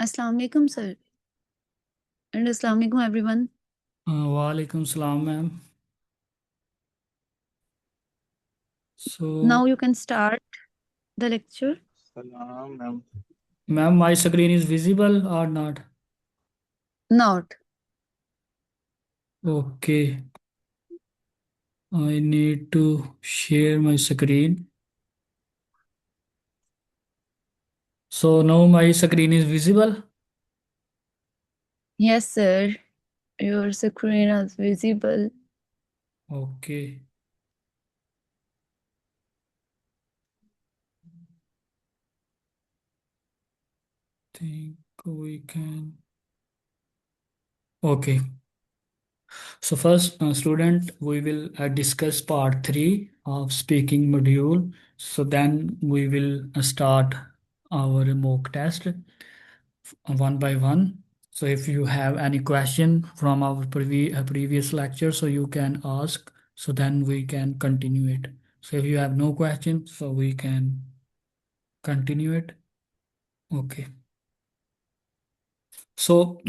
Assalamu alaikum, sir. And Assalamu alaikum, everyone. Walaikum salam, ma'am. Now So, you can start the lecture. Salam, ma'am. ma'am, my screen is visible or not? Not. Okay, I need to share my screen. So now my screen is visible. Yes, sir. Your screen is visible. Okay. Think we can. Okay. So first, student, we will discuss part 3 of speaking module. So then we will start our mock test one by one. So if you have any question from our previous lecture, so you can ask. So then we can continue it. So if you have no question, so we can continue it. Okay. So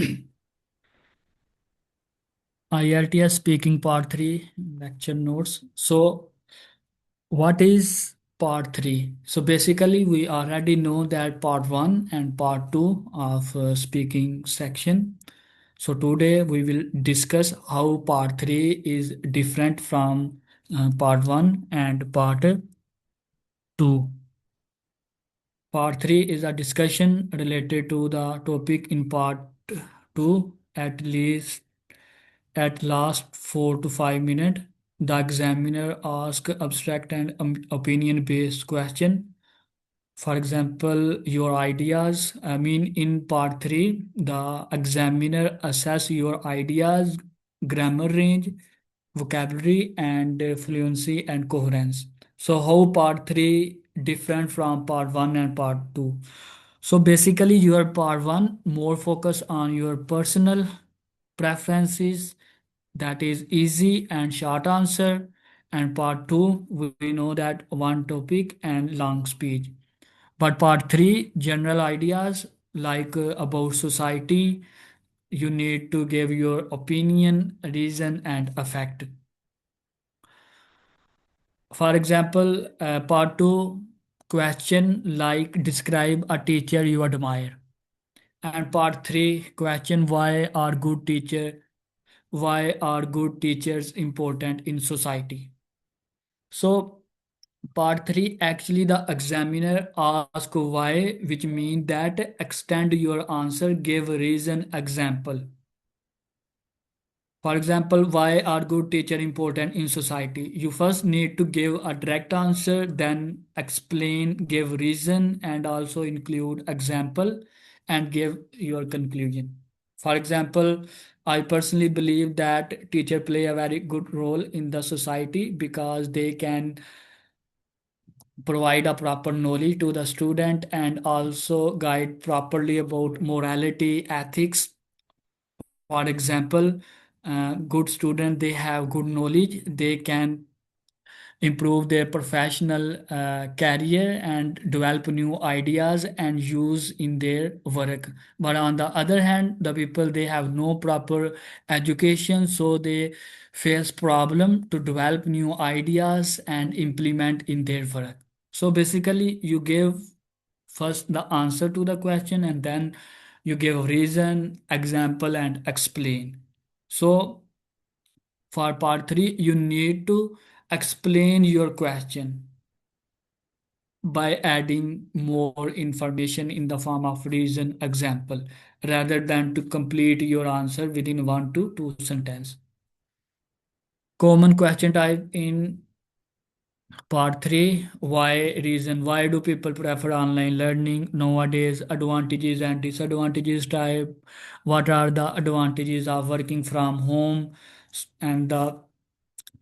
IELTS speaking part 3 lecture notes. So what is part 3? So basically we already know that part 1 and part 2 of speaking section. So today we will discuss how part 3 is different from part 1 and part 2. Part 3 is a discussion related to the topic in part 2 at last 4 to 5 minutes. The examiner asks abstract and opinion based question. For example, your ideas. I mean, in part 3, the examiner assess your ideas, grammar range, vocabulary, and fluency and coherence. So, how part 3 different from part 1 and part 2? So, basically, your part 1 more focus on your personal preferences, that is easy and short answer, and part 2 we know that one topic and long speech. But part 3, general ideas like about society, you need to give your opinion, reason, and effect. For example, part 2, question like describe a teacher you admire. And part 3, question why are good teachers important in society? So part 3 actually the examiner ask why, which mean that extend your answer, give reason, example. For example, why are good teacher important in society? You first need to give a direct answer, then explain, give reason, and also include example and give your conclusion. For example, I personally believe that teacher play a very good role in the society because they can provide a proper knowledge to the student and also guide properly about morality, ethics. For example, good student, they have good knowledge, they can improve their professional career and develop new ideas and use in their work. But on the other hand, the people, they have no proper education, so they face problem to develop new ideas and implement in their work. So basically you give first the answer to the question and then you give reason, example, and explain. So for part 3, you need to explain your question by adding more information in the form of reason, example, rather than to complete your answer within 1 to 2 sentences. Common question type in part 3, why reason, why do people prefer online learning nowadays, advantages and disadvantages type, what are the advantages of working from home, and the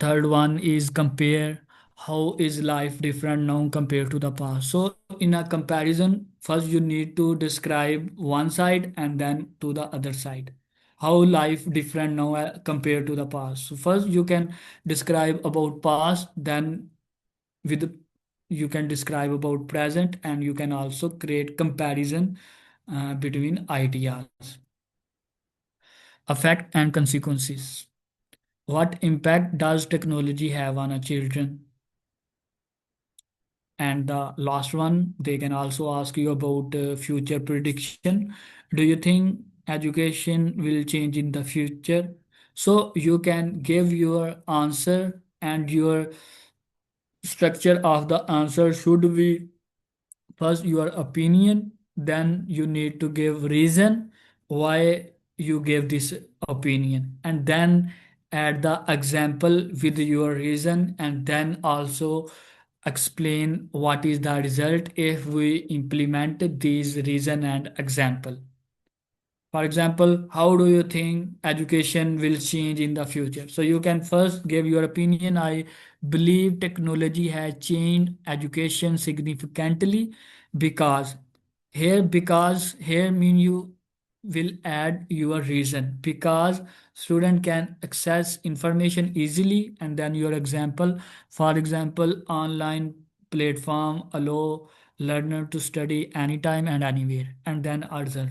third one is compare, how is life different now compared to the past. So in a comparison, first you need to describe one side and then to the other side, how life different now compared to the past. So first you can describe about past, then with you can describe about present, and you can also create comparison between ideas. Effect and consequences. What impact does technology have on our children? And the last one, they can also ask you about future prediction. Do you think education will change in the future? So you can give your answer, and your structure of the answer should be first your opinion, then you need to give reason why you gave this opinion, and then add the example with your reason, and then also explain what is the result if we implement these reason and example. For example, how do you think education will change in the future? So you can first give your opinion. I believe technology has changed education significantly because here mean you will add your reason, because student can access information easily, and then your example. For example, online platform allow learner to study anytime and anywhere, and then a result.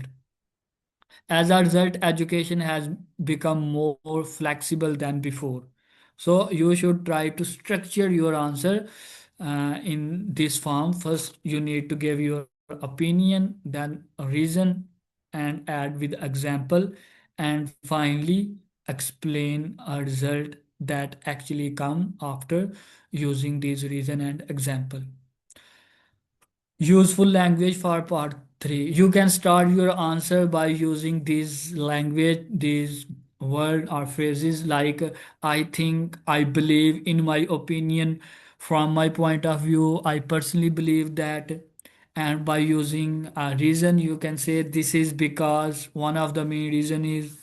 As a result, education has become more flexible than before. So you should try to structure your answer in this form. First, you need to give your opinion, then a reason, and add with example, and finally explain a result that actually come after using these reason and example. Useful language for part 3. You can start your answer by using these language, these word or phrases like I think, I believe, in my opinion, from my point of view, I personally believe that. And by using a reason, you can say this is because one of the main reason is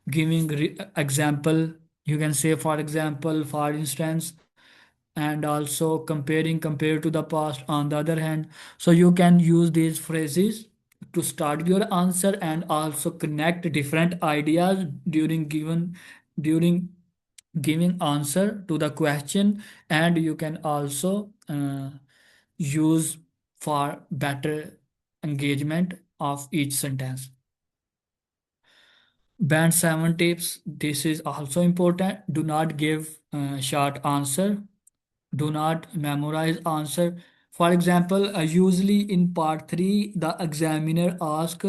giving example. You can say, for example, for instance, and also compared to the past on the other hand. So you can use these phrases to start your answer, and also connect different ideas during giving answer to the question. And you can also use for better engagement of each sentence. Band 7 tips. This is also important. Do not give short answer. Do not memorize answer. For example, usually in part 3, the examiner asks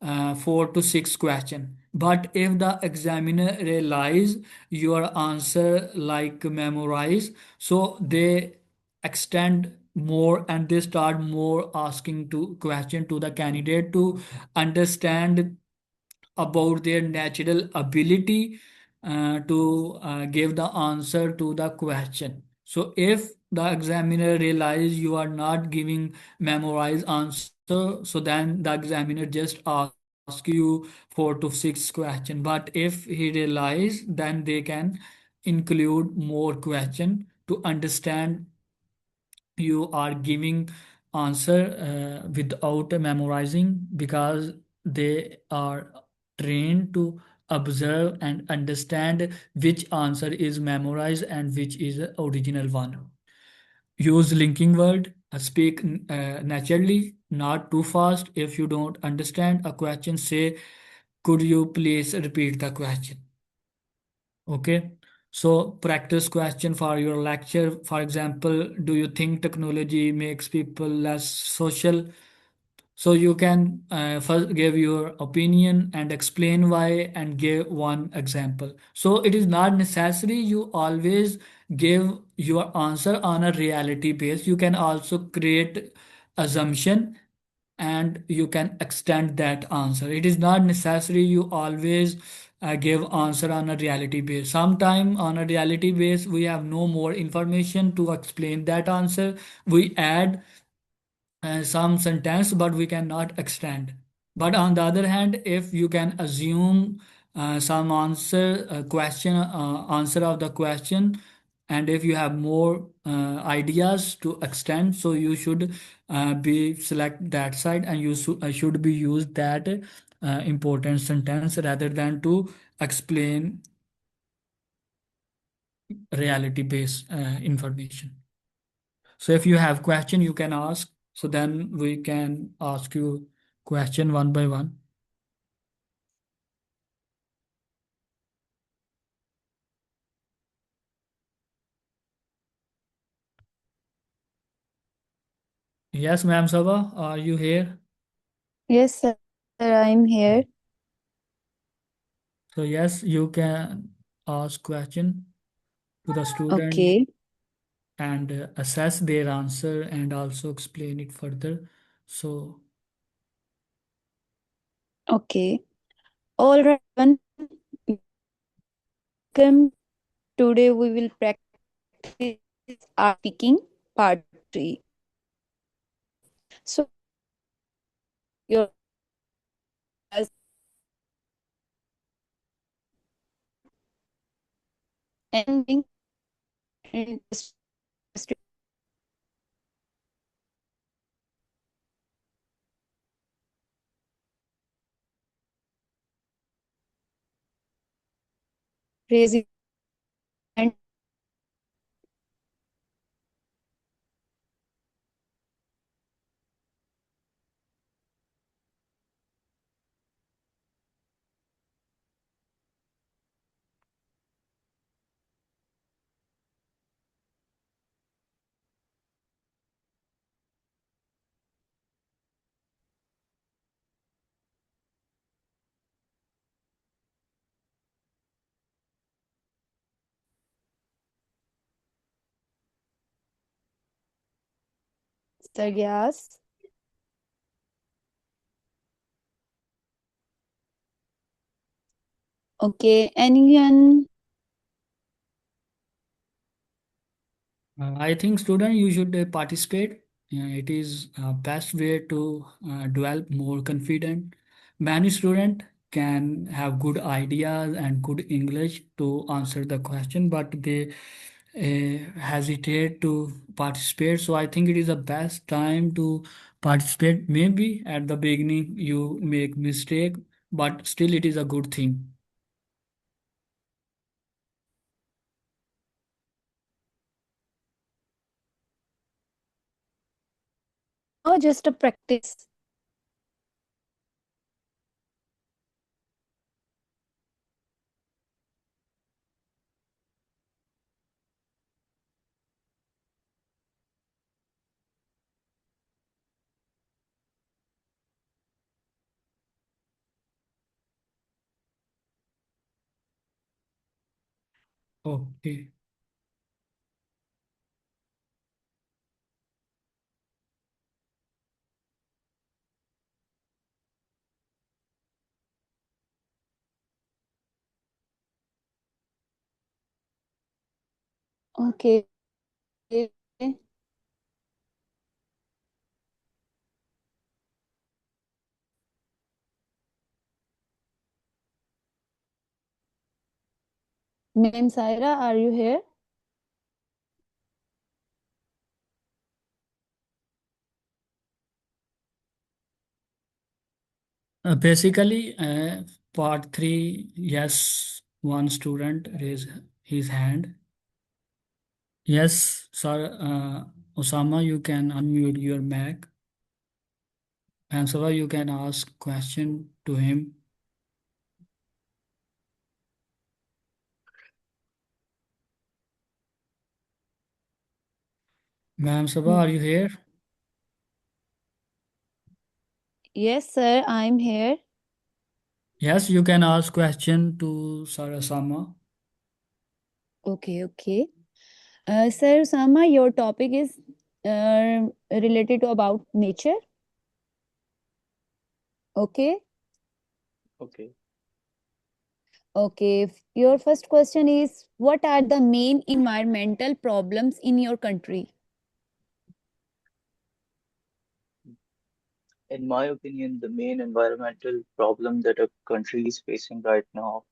4 to 6 question. But if the examiner realize your answer like memorize, so they extend more, and they start more asking to question to the candidate to understand about their natural ability to give the answer to the question. So if the examiner realize you are not giving memorized answer, so then the examiner just ask you 4 to 6 question. But if he realize, then they can include more question to understand you are giving answer without memorizing, because they are trained to observe and understand which answer is memorized and which is the original one. Use linking word. Speak naturally, not too fast. If you don't understand a question, say, could you please repeat the question? Okay. So practice question for your lecture. For example, do you think technology makes people less social? So you can first give your opinion and explain why, and give one example. So it is not necessary you always give your answer on a reality base. You can also create assumption, and you can extend that answer. It is not necessary you always give answer on a reality base. Sometime on a reality base we have no more information to explain that answer. We add some sentence, but we cannot extend. But on the other hand, if you can assume some answer question answer of the question, and if you have more ideas to extend, so you should be select that side, and you should be use that important sentence rather than to explain reality based information. So if you have question, you can ask, so then we can ask you question one by one. Yes, ma'am Sabha, are you here? Yes, sir, I'm here. So yes, you can ask question to the student Okay, and assess their answer and also explain it further. So okay. All right, everyone. Welcome. Today we will practice our speaking part 3. So, your as ending interest raise and Sagyas. Okay, anyone? I think student you should participate. It is best way to develop more confident. Many student can have good ideas and good English to answer the question, but they hesitate to participate. So I think it is the best time to participate. Maybe at the beginning you make mistake, but still it is a good thing. Or just a practice? Okay. Okay. Ma'am Saira, are you here? Basically, part three, yes, one student raised his hand. Yes, sir, Osama, you can unmute your mic. And so you can ask question to him. Ma'am Sabha, are you here? Yes, sir, I'm here. Yes, you can ask question to Sir Osama. Okay, okay. Sir Sama, your topic is related to about nature. Okay. Okay. Okay. Your first question is, what are the main environmental problems in your country? In my opinion, the main environmental problem that a country is facing right now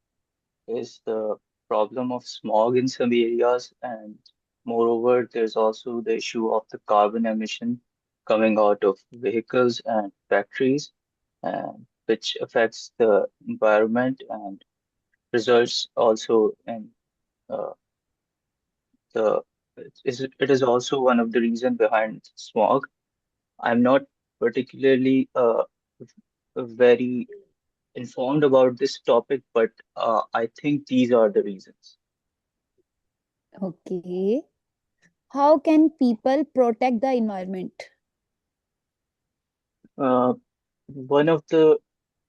is the problem of smog in some areas, and moreover, there's also the issue of the carbon emission coming out of vehicles and factories, and which affects the environment and results also in uh, the it is also one of the reasons behind smog. I'm not particularly very informed about this topic, but I think these are the reasons. Okay. How can people protect the environment? Uh, one of the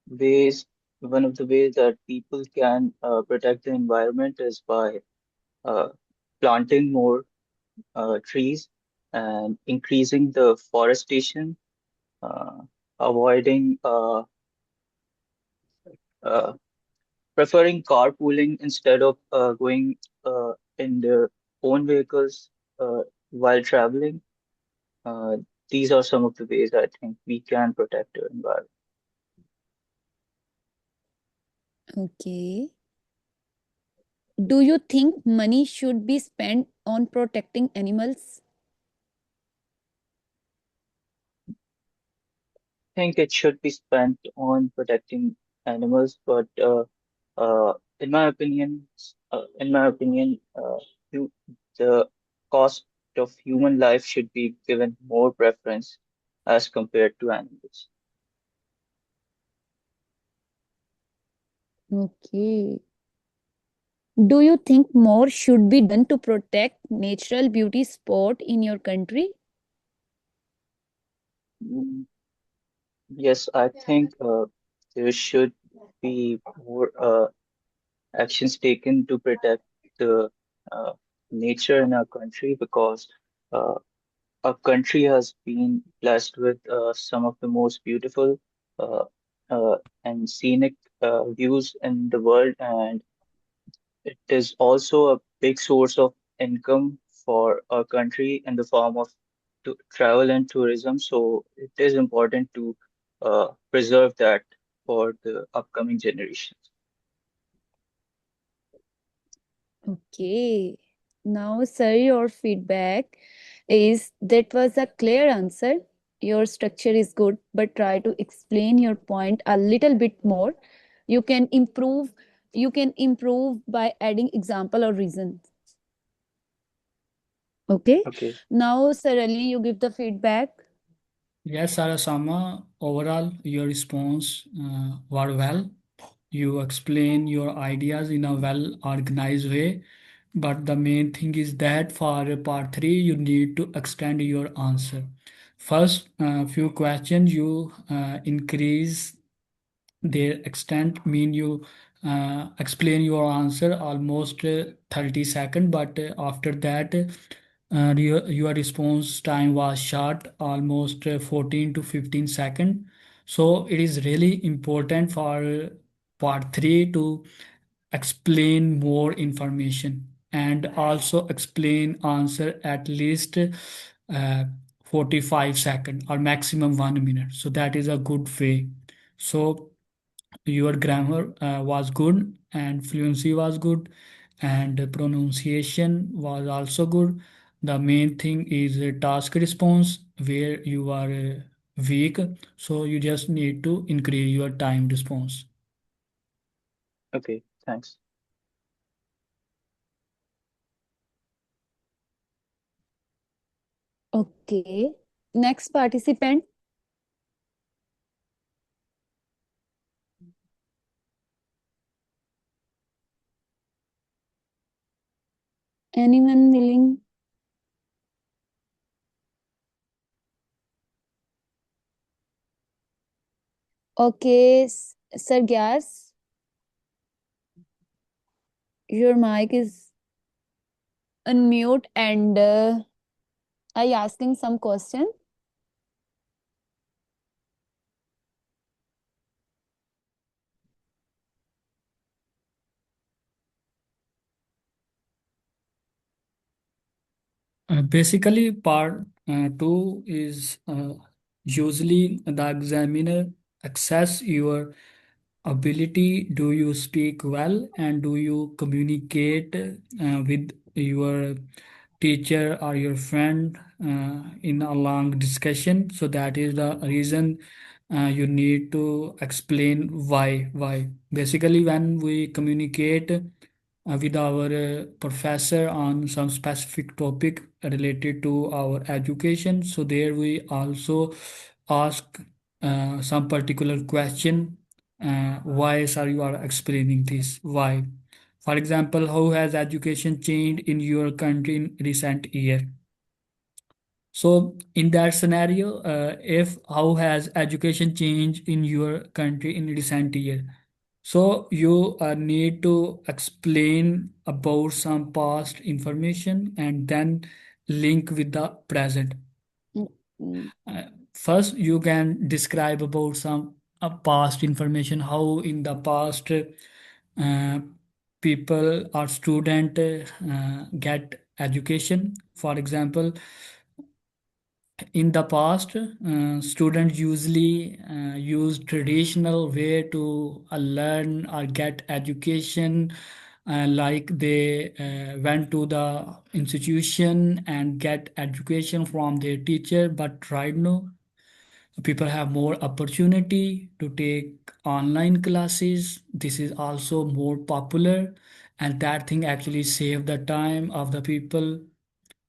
ways One of the ways that people can protect the environment is by uh, planting more trees and increasing the forestation, uh, avoiding uh, preferring carpooling instead of going in their own vehicles while traveling. Uh, these are some of the ways I think we can protect our environment. Okay. Do you think money should be spent on protecting animals? I think it should be spent on protecting animals, but in my opinion, you, the cost of human life should be given more preference as compared to animals. Okay. Do you think more should be done to protect natural beauty spot in your country? Mm, yes, I think there should be more actions taken to protect the uh, nature in our country because uh, our country has been blessed with some of the most beautiful uh, and scenic views in the world, and it is also a big source of income for our country in the form of travel and tourism. So it is important to preserve that for the upcoming generations. Okay. Now, sir, your feedback is that was a clear answer. Your structure is good, but try to explain your point a little bit more. You can improve. You can improve by adding example or reason. Okay. Okay. Now, Sir Ali, you give the feedback. Yes, Sarasama, overall, your response were well. You explain your ideas in a well organized way. But the main thing is that for part 3, you need to extend your answer. First, few questions you increase their extent, mean you explain your answer almost 30 seconds, but after that your response time was short, almost 14 to 15 seconds. So it is really important for part 3 to explain more information and also explain answer at least 45 seconds or maximum 1 minute. So that is a good way. So your grammar was good and fluency was good and pronunciation was also good. The main thing is a task response where you are weak, so you just need to increase your time response. Okay. Thanks. Okay. Next participant. Anyone willing? Okay, Sir Gas, your mic is unmute and I asking some question. Basically, part 2 is usually the examiner assess your ability. Do you speak well and do you communicate with your teacher or your friend in a long discussion? So that is the reason you need to explain why. Basically, when we communicate with our professor on some specific topic related to our education, so there we also ask some particular question. Why, sir, you are explaining this? Why? For example, how has education changed in your country in recent year? So in that scenario, if how has education changed in your country in recent year? So you need to explain about some past information and then link with the present. Mm, mm. Uh, First, you can describe about some past information, how in the past people or student get education. For example, in the past, students usually use traditional way to learn or get education, like they went to the institution and get education from their teacher. But right now, people have more opportunity to take online classes. This is also more popular, and that thing actually save the time of the people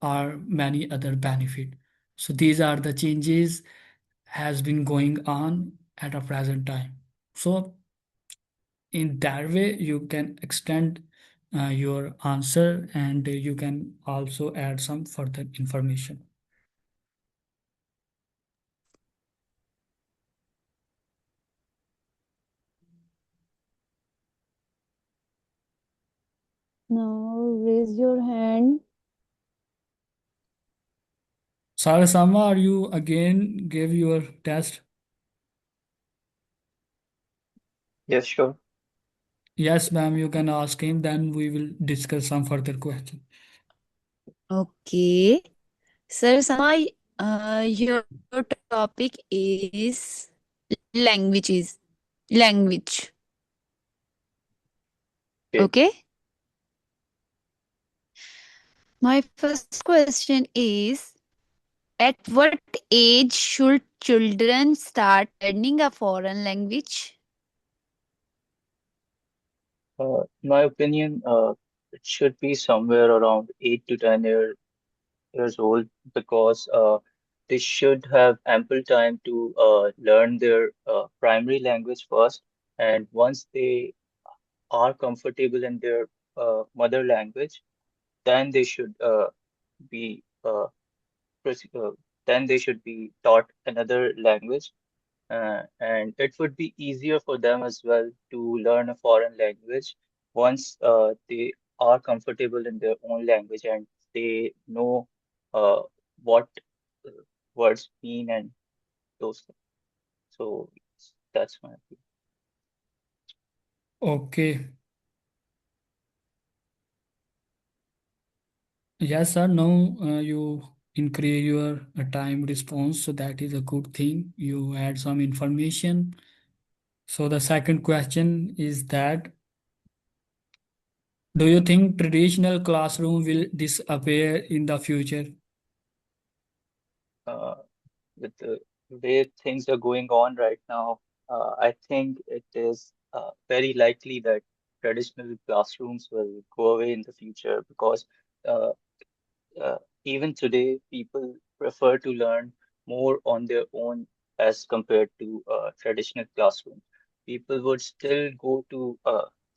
or many other benefit. So these are the changes has been going on at a present time. So in that way you can extend your answer, and you can also add some further information. Now raise your hand. Sarasama, are you again give your test? Yes, sure. Yes, ma'am, you can ask him, then we will discuss some further question. Okay. Sir Samay, your topic is languages. Language. Okay. Okay. My first question is, at what age should children start learning a foreign language? In my opinion, it should be somewhere around 8 to 10 years old because they should have ample time to learn their primary language first. And once they are comfortable in their mother language, then they should be proce- uh, then they should be taught another language, and it would be easier for them as well to learn a foreign language once they are comfortable in their own language and they know uh, what uh, words mean and those things. So that's my opinion. Okay. Yes, sir. Now you increase your time response, so that is a good thing. You add some information. So the second question is that, do you think traditional classroom will disappear in the future? Uh, with the way things are going on right now, I think it is very likely that traditional classrooms will go away in the future because uh, uh, even today, people prefer to learn more on their own as compared to traditional classrooms. People would still go to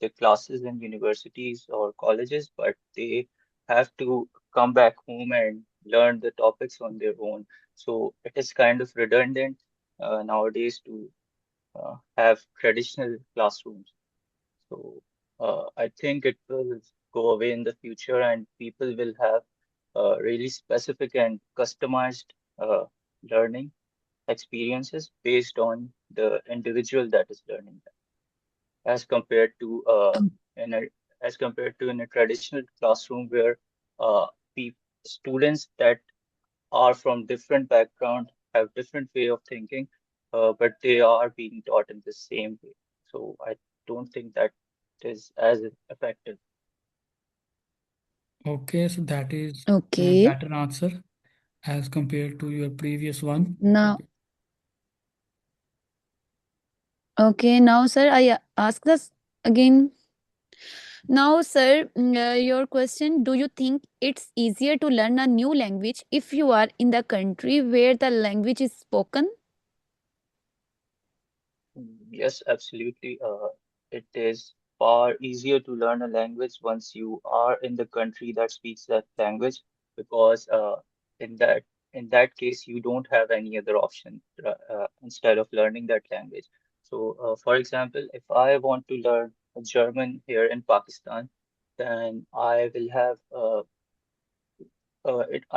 the classes in universities or colleges, but they have to come back home and learn the topics on their own. So it is kind of redundant nowadays to have traditional classrooms. So I think it will go away in the future, and people will have really specific and customized uh, learning experiences based on the individual that is learning them, as compared to in a in a traditional classroom where uh, pe students that are from different background have different way of thinking, but they are being taught in the same way. So I don't think that is as effective. Okay, so that is a Okay. better answer as compared to your previous one. Now, okay. Now, sir, I ask this again. Now, sir, your question, do you think it's easier to learn a new language if you are in the country where the language is spoken? Yes, absolutely. It is far easier to learn a language once you are in the country that speaks that language, because in that in that case you don't have any other option instead of learning that language. So, for example, if I want to learn German here in Pakistan, then I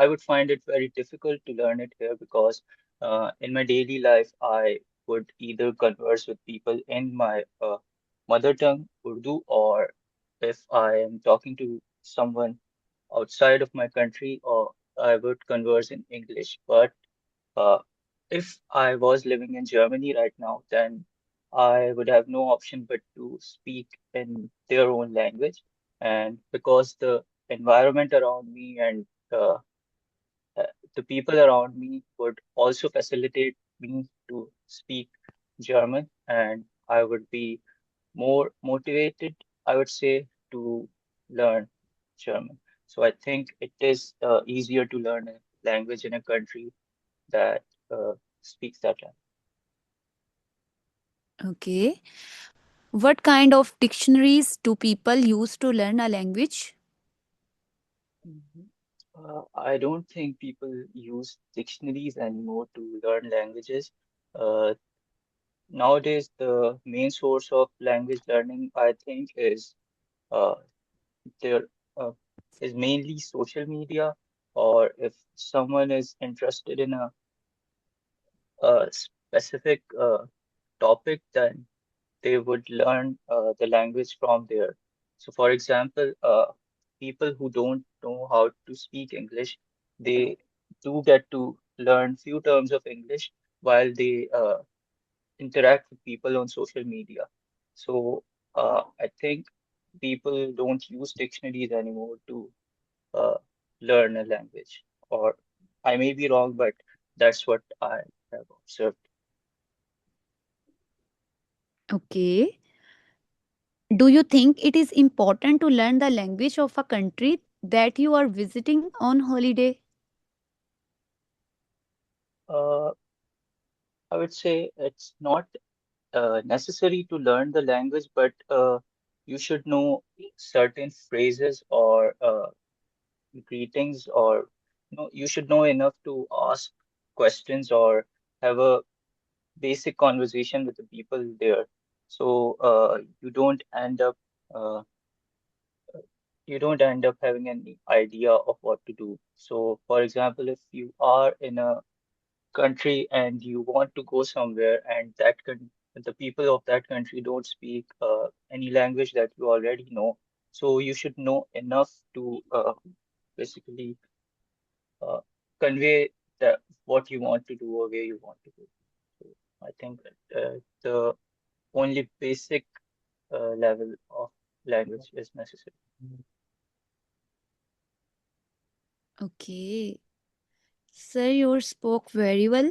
would find it very difficult to learn it here, because in my daily life I would either converse with people in my mother tongue, Urdu, or if I am talking to someone outside of my country, or I would converse in English. But uh, if I was living in Germany right now, then I would have no option but to speak in their own language. And because the environment around me and uh, the people around me would also facilitate me to speak German, and I would be more motivated, I would say, to learn German. So I think it is easier to learn a language in a country that speaks that language. Okay. What kind of dictionaries do people use to learn a language? Mhm. I don't think people use dictionaries anymore to learn languages. Uh, Nowadays, the main source of language learning, I think, uh, there uh, is mainly social media, or if someone is interested in a specific topic, then they would learn the language from there. So, for example, people who don't know how to speak English, they do get to learn few terms of English while they interact with people on social media. So, I think people don't use dictionaries anymore to uh, learn a language. Or I may be wrong, but that's what I have observed. Okay. Do you think it is important to learn the language of a country that you are visiting on holiday? Uh, I would say it's not necessary to learn the language, but you should know certain phrases or greetings, or you should know enough to ask questions or have a basic conversation with the people there. So uh, you don't end up having any idea of what to do. So, for example, if you are in a country and you want to go somewhere, and the people of that country don't speak any language that you already know, so you should know enough to basically uh, convey what you want to do or where you want to go. So I think the only basic level of language is necessary. Okay. Sir, you spoke very well.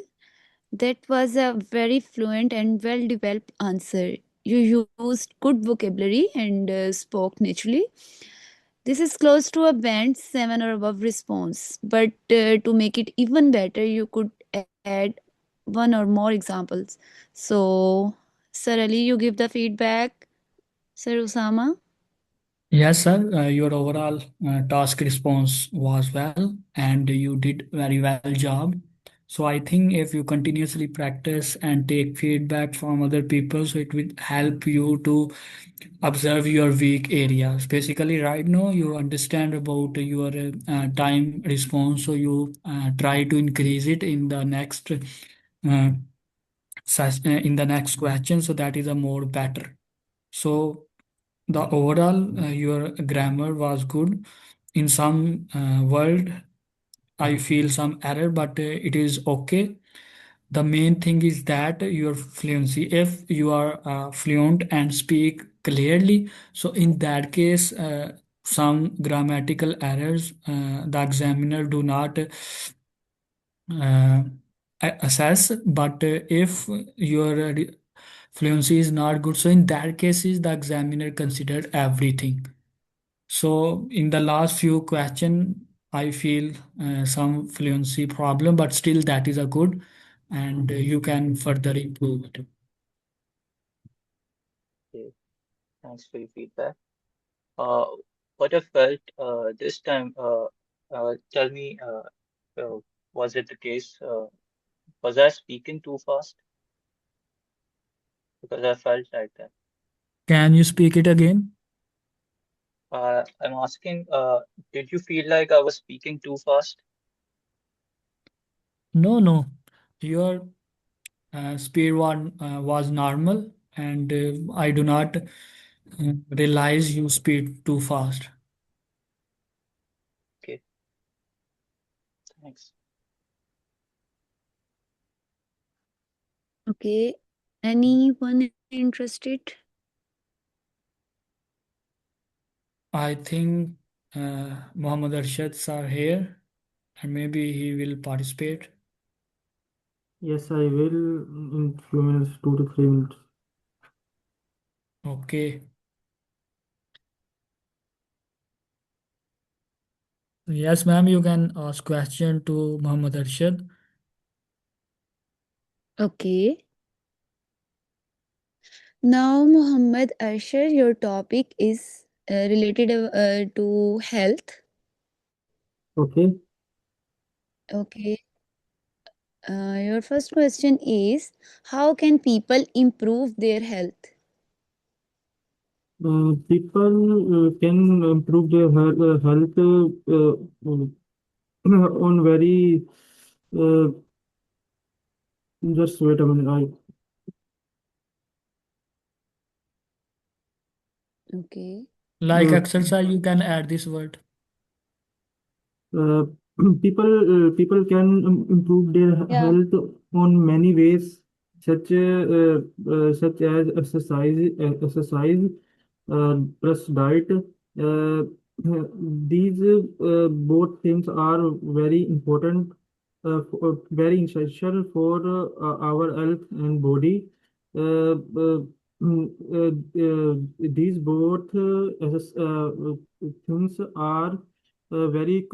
That was a very fluent and well developed answer. You used good vocabulary and spoke naturally. This is close to a band 7 or above response. But to make it even better, you could add one or more examples. So, Sir Ali, you give the feedback. Sir Usama? Yes, sir. Your overall task response was well, and you did very well job. So I think if you continuously practice and take feedback from other people, so it will help you to observe your weak areas. Basically, right now you understand about your time response, so you try to increase it in the next in the next question. So that is a more better. So the overall your grammar was good. In some word I feel some error, but it is okay. The main thing is that your fluency, if you are fluent and speak clearly, so in that case some grammatical errors the examiner do not uh, assess. But if your fluency is not good, so in that cases the examiner considered everything. So in the last few question, I feel some fluency problem, but still that is a good, and you can further improve it. Thanks for your feedback. Uh, what I felt this time, tell me, was it the case? Was I speaking too fast? Because I felt like that. Can you speak it again? I'm asking, did you feel like I was speaking too fast? No, no. Your speed was normal, and I do not realize you speed too fast. Okay, thanks. Okay. Anyone interested? I think Muhammad Arshads are here, and maybe he will participate. Yes, I will in few minutes, 2 to 3 minutes. Okay. Yes, ma'am, you can ask question to Muhammad Arshad. Okay. Now, Muhammad Asher, your topic is related to health. Okay. Okay. Your first question is, how can people improve their health? People can improve their health on very uh, just wait a minute. Okay. Like Uh, exercise, you can add this word. uh, people can improve their Yeah. health on many ways, such as exercise plus diet. Uh, these both things are very important, very essential for our health and body. These both things are very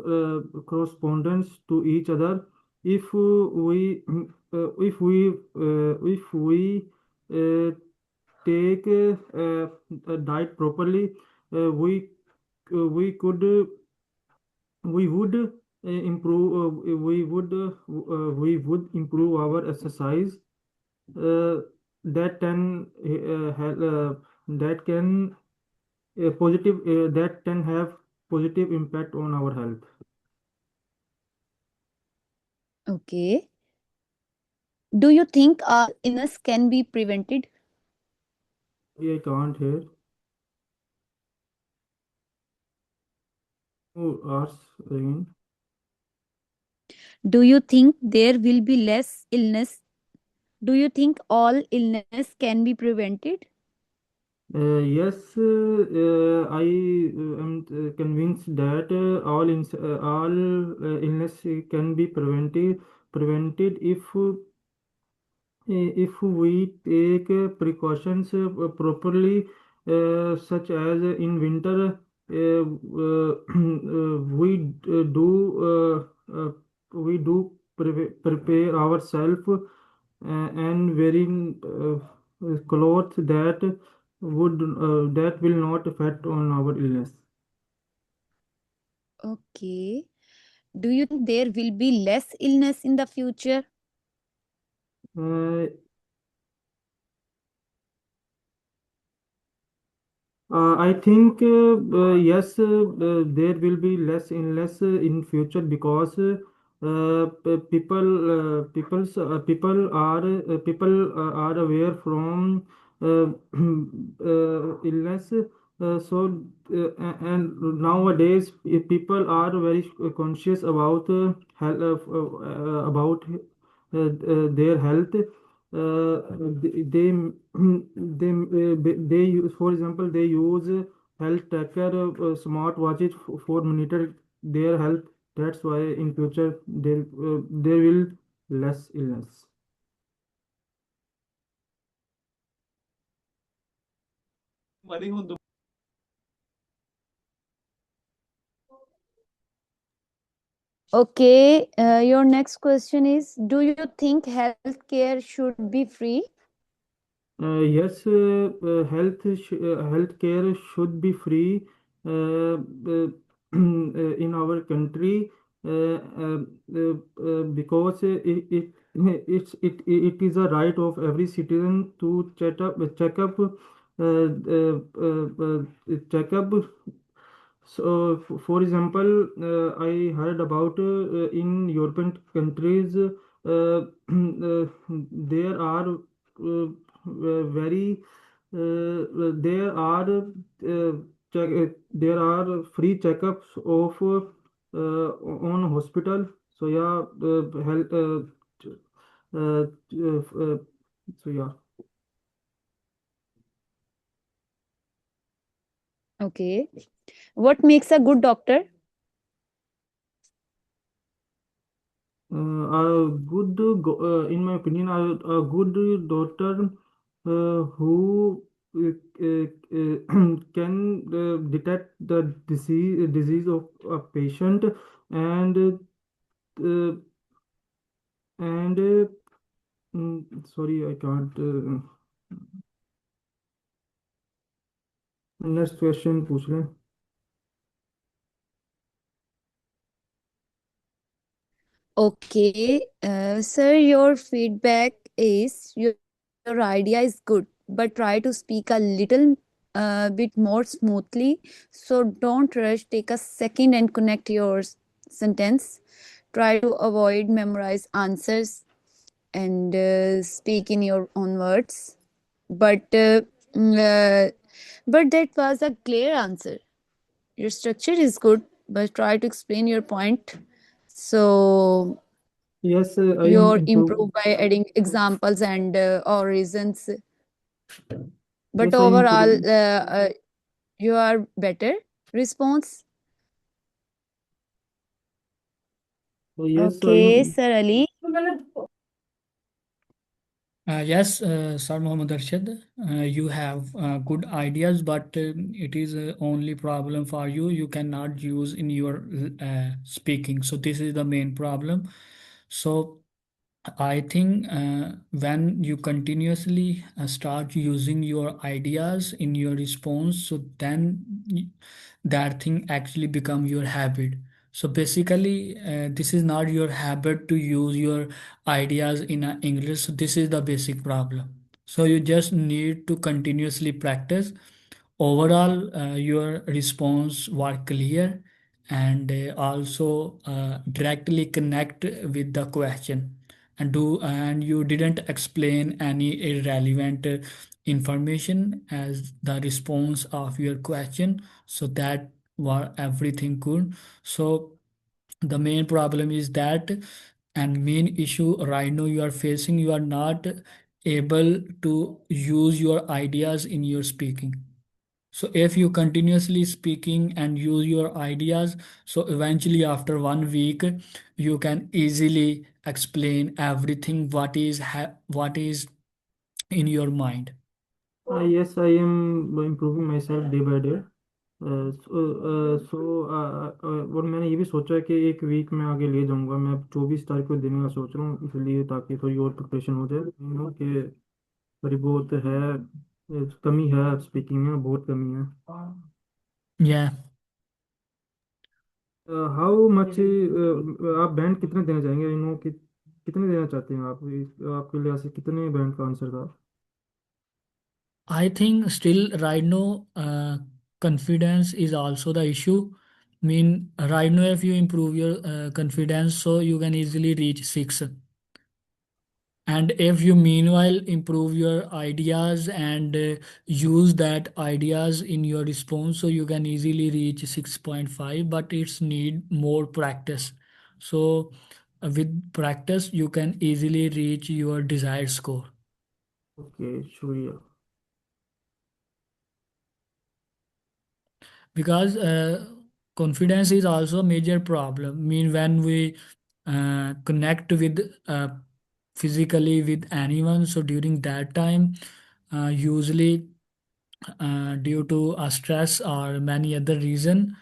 correspondence to each other. If we uh, take a diet properly, we could we would improve we would improve our exercise, uh, that can that can positive that can have positive impact on our health. Okay. Do you think all illness can be prevented? I can't hear. Oh, ask again. Do you think there will be less illness? Do you think all illness can be prevented? Yes, I am convinced that all illness can be prevented if we take precautions properly, such as in winter, we do prepare ourselves and wearing clothes that will not affect on our illness. Okay. Do you think there will be less illness in the future? Uh, I think yes, there will be less illness in future because people are aware from uh, illness. And nowadays people are very conscious about about their health. They they use, for example, they use health tracker smart watches for monitor their health. That's why in future there will less illness. Okay. Your next question is, do you think healthcare should be free? Yes, healthcare should be free in our country because it is a right of every citizen to check up. So, for example, I heard about in European countries, there are very there are there are free checkups of on hospital. So yeah, health. So yeah. Okay. What makes a good doctor? In my opinion, a good doctor who can detect the disease of a patient and uh, and sorry, I can't. Next question, पूछ लें. Okay, sir, your feedback is your idea is good, but try to speak a little bit more smoothly. So don't rush, take a second and connect your sentence. Try to avoid memorize answers and speak in your own words. But mm, uh, but that was a clear answer. Your structure is good, but try to explain your point. So Yes, I am you're improving. improve by adding examples and or reasons, but Yes, I am overall improving. you are better response. Yes, I Okay, am. sir Ali. Yes, Sir Mohammed Arshad, you have good ideas, but it is only problem for you. You cannot use in your speaking. So this is the main problem. So I think when you continuously start using your ideas in your response, so then that thing actually become your habit. So basically, this is not your habit to use your ideas in English. So this is the basic problem. So you just need to continuously practice. Overall, your response were clear and also directly connect with the question and you didn't explain any irrelevant information as the response of your question, so that were everything good. So the main problem is that and main issue right now you are facing, you are not able to use your ideas in your speaking. So if you continuously speaking and use your ideas, so eventually after 1 week, you can easily explain everything what is in your mind. Yes, I am improving myself day by day. और मैंने ये भी सोचा है कि एक week में आगे ले जाऊंगा. मैं 24 तारीख को देने का सोच रहा हूँ, इसलिए ताकि थोड़ी और प्रिपरेशन हो जाए. कि थोड़ी बहुत है, कमी है स्पीकिंग में, बहुत कमी है. Yeah, हाउ मच आप बैंड कितने देना चाहेंगे? कि कितने देना चाहते हैं आप? आपके लिहाज से कितने बैंड का आंसर था? I think still right now confidence is also the issue. Mean right now if you improve your confidence, so you can easily reach 6. And if you meanwhile improve your ideas and use that ideas in your response, so you can easily reach 6.5, but it's need more practice. So with practice you can easily reach your desired score. Okay, शुक्रिया. Because confidence is also a major problem. Mean when we connect with physically with anyone, so during that time usually due to a stress or many other reason,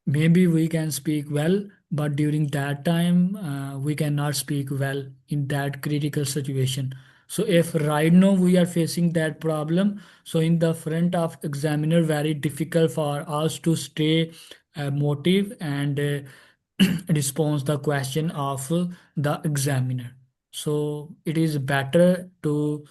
maybe we can speak well, but during that time we cannot speak well in that critical situation. So if right now we are facing that problem, so in the front of examiner, very difficult for us to stay motive and response the question of the examiner. So it is better to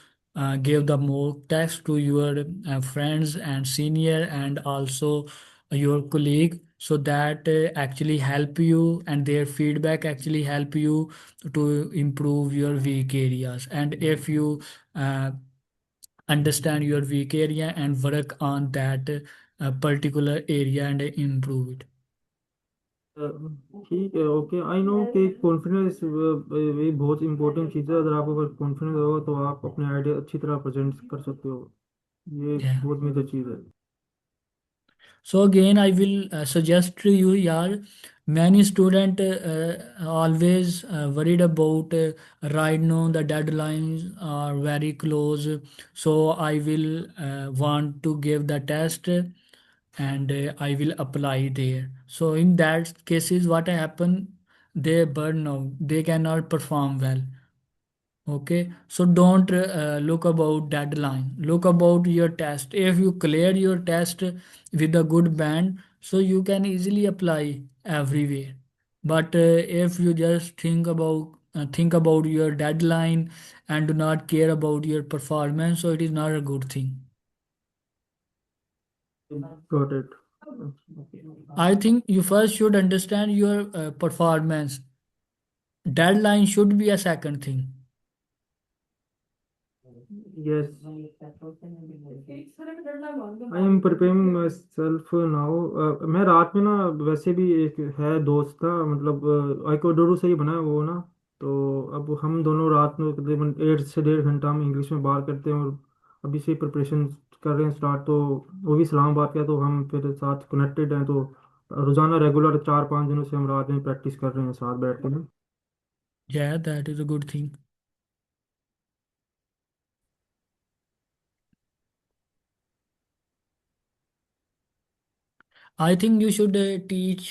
give the mock test to your friends and senior and also your colleague, so that actually help you, and their feedback actually help you to improve your weak areas. And if you uh, understand your weak area and work on that particular area and improve it. अ, ठीक है, okay. I know कि confidence ये बहुत important चीज़ है। अगर आप अगर confidence होगा तो आप अपने आइडिया अच्छी तरह प्रेजेंट कर सकते हो। ये Yeah. बहुत मेजर चीज़ है। So again, I will suggest to you, yaar, many student always worried about right now the deadlines are very close. So I will want to give the test and I will apply there. So in that cases, what happen? They burn out. They cannot perform well. Okay, so don't look about deadline. Look about your test. If you clear your test with a good band, so you can easily apply everywhere. But if you just think about your deadline and do not care about your performance, so it is not a good thing. Got it. I think you first should understand your performance. Deadline should be a second thing. Yes, I am preparing my self now. मैं रात में ना, वैसे भी एक है दोस्त था, मतलब आइकोडोरू से ही बना है वो ना। तो अब हम दोनों रात में तकरीबन 1 से 1.5 घंटा हम इंग्लिश में बात करते हैं, और अभी से प्रिपरेशन कर रहे हैं स्टार्ट। तो वो भी इस्लामाबाद का है, तो हम फिर साथ कनेक्टेड हैं। तो रोज़ाना रेगुलर 4-5 दिनों से हम रात में प्रैक्टिस कर रहे हैं साथ बैठ के ना। Yeah, that is a good thing. I think you should teach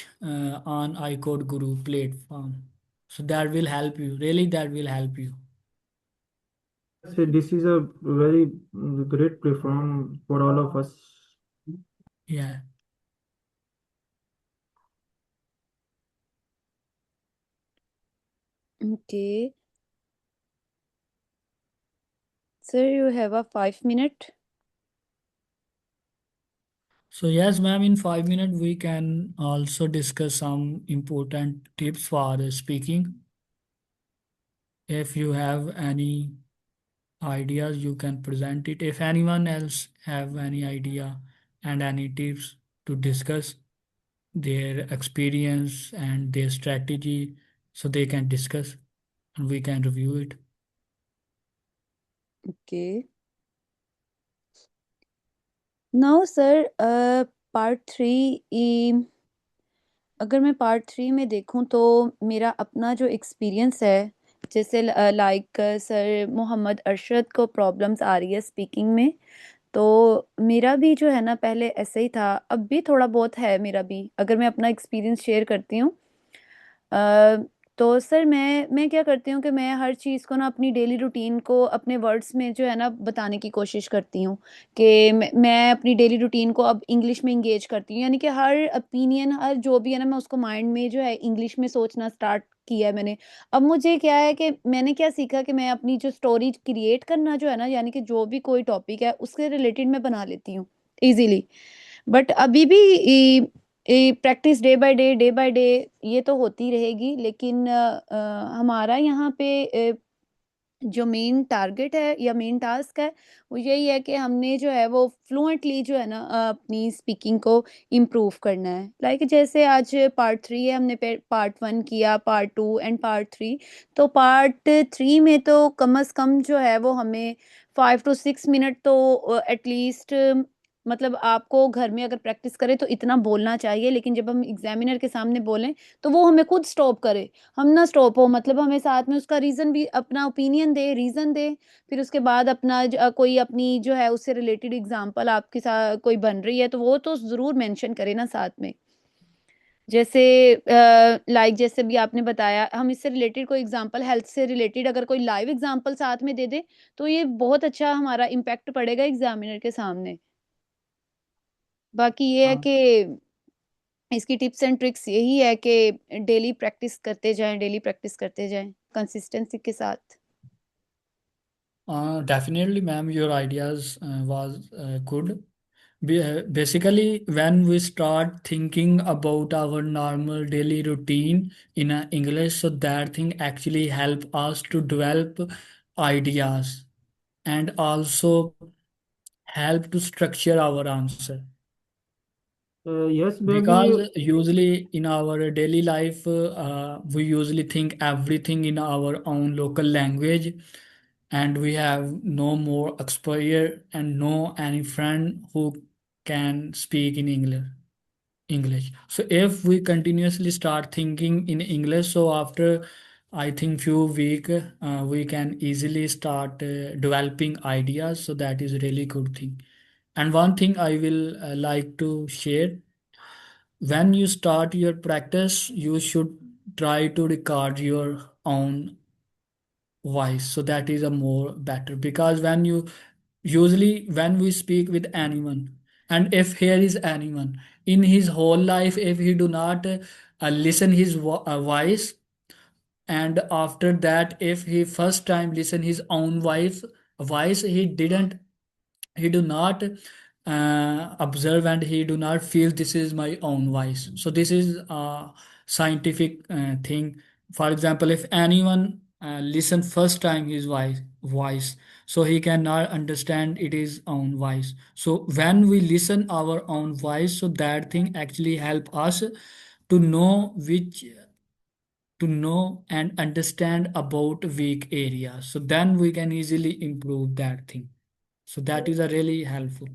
on iCode Guru platform. So that will help you. Really, that will help you. So this is a very great platform for all of us. Yeah. Okay. Sir, you have a 5 minute. So yes, ma'am, in 5 minutes we can also discuss some important tips for speaking. If you have any ideas, you can present it. If anyone else have any idea and any tips to discuss their experience and their strategy, so they can discuss and we can review it. Okay. Now, sir, part 3, अगर मैं part 3 में देखूं तो मेरा अपना जो experience है, जैसे लाइक सर मोहम्मद अरशद को प्रॉब्लम्स आ रही है स्पीकिंग में, तो मेरा भी जो है ना पहले ऐसे ही था, अब भी थोड़ा बहुत है मेरा भी। अगर मैं अपना एक्सपीरियंस शेयर करती हूँ, अ, तो सर मैं क्या करती हूँ कि मैं हर चीज़ को ना अपनी डेली रूटीन को अपने वर्ड्स में जो है ना बताने की कोशिश करती हूँ कि मैं अपनी डेली रूटीन को अब इंग्लिश में इंगेज करती हूँ, यानी कि हर ओपिनियन, हर जो भी है ना, मैं उसको माइंड में जो है इंग्लिश में सोचना स्टार्ट किया है मैंने। अब मुझे क्या है कि मैंने क्या सीखा कि मैं अपनी जो स्टोरी क्रिएट करना जो है ना, यानी कि जो भी कोई टॉपिक है उसके रिलेटेड मैं बना लेती हूँ इजीली। बट अभी भी प्रैक्टिस डे बाय डे ये तो होती रहेगी, लेकिन हमारा यहाँ पे जो मेन टारगेट है या मेन टास्क है, वो यही है कि हमने जो है वो फ्लुएंटली जो है ना अपनी स्पीकिंग को इम्प्रूव करना है। लाइक जैसे आज पार्ट 3 है, हमने पार्ट 1 किया, पार्ट 2 एंड पार्ट 3। तो पार्ट 3 में तो कम से कम जो है वो हमें 5 to 6 मिनट तो एटलीस्ट, मतलब आपको घर में अगर प्रैक्टिस करें तो इतना बोलना चाहिए, लेकिन जब हम एग्जामिनर के सामने बोलें तो वो हमें खुद स्टॉप करे, हम ना स्टॉप हो, मतलब हमें साथ में उसका रीज़न भी, अपना ओपिनियन दे, रीज़न दे। फिर उसके बाद अपना कोई अपनी जो है उससे रिलेटेड एग्जांपल आपके साथ कोई बन रही है तो वो तो ज़रूर मेंशन करे ना साथ में। जैसे लाइक जैसे भी आपने बताया, हम इससे रिलेटेड कोई एग्जांपल, हेल्थ से रिलेटेड अगर कोई लाइव एग्जांपल साथ में दे दे तो ये बहुत अच्छा हमारा इम्पैक्ट पड़ेगा एग्जामिनर के सामने। बाकी ये है हाँ। कि इसकी टिप्स एंड ट्रिक्स यही है कि डेली प्रैक्टिस करते जाएं, डेली प्रैक्टिस करते जाएं कंसिस्टेंसी के साथ। Definitely, ma'am, your ideas was good. Basically, when we start thinking about our normal daily routine in English, so that thing actually help us to develop ideas and also help to structure our answer. Yes मैं भी Because usually in our daily life, we usually think everything in our own local language, and we have no more exposure and no any friend who can speak in English. So if we continuously start thinking in English, so after I think few week, we can easily start developing ideas. So that is a really good thing. And one thing I will like to share, when you start your practice, you should try to record your own voice. So that is a more better, because when you usually when we speak with anyone, and if here is anyone in his whole life, if he do not listen his voice, and after that if he first time listen his own voice, he do not observe and he do not feel this is my own voice. So this is a scientific thing. For example, if anyone listen first time his voice, so he cannot understand it is own voice. So when we listen our own voice, so that thing actually help us to know which to know and understand about weak areas, so then we can easily improve that thing. So that is a really helpful.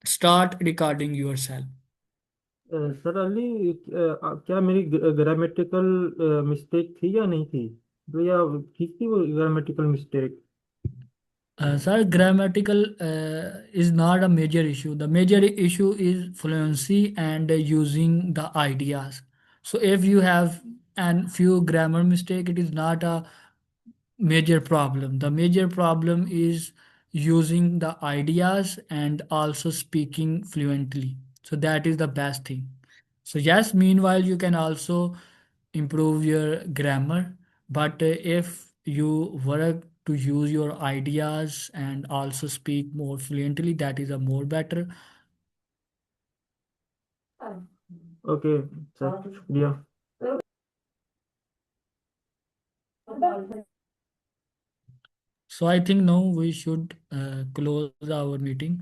Start recording yourself. Sir Ali क्या मेरी grammatical mistake थी या नहीं थी, तो या ठीक थी वो grammatical mistake? Sir, grammatical is not a major issue. The major issue is fluency and using the ideas. So if you have an few grammar mistake, it is not a major problem. The major problem is using the ideas and also speaking fluently. So that is the best thing. So yes, meanwhile you can also improve your grammar, but if you work to use your ideas and also speak more fluently, that is a more better. Okay sir, शुक्रिया। So I think now we should close our meeting.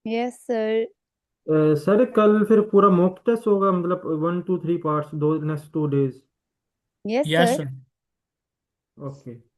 Yes sir. Sir कल फिर पूरा mock test होगा, मतलब 1 2 3 parts, दो next 2 days? Yes Yes, sir. sir. Okay.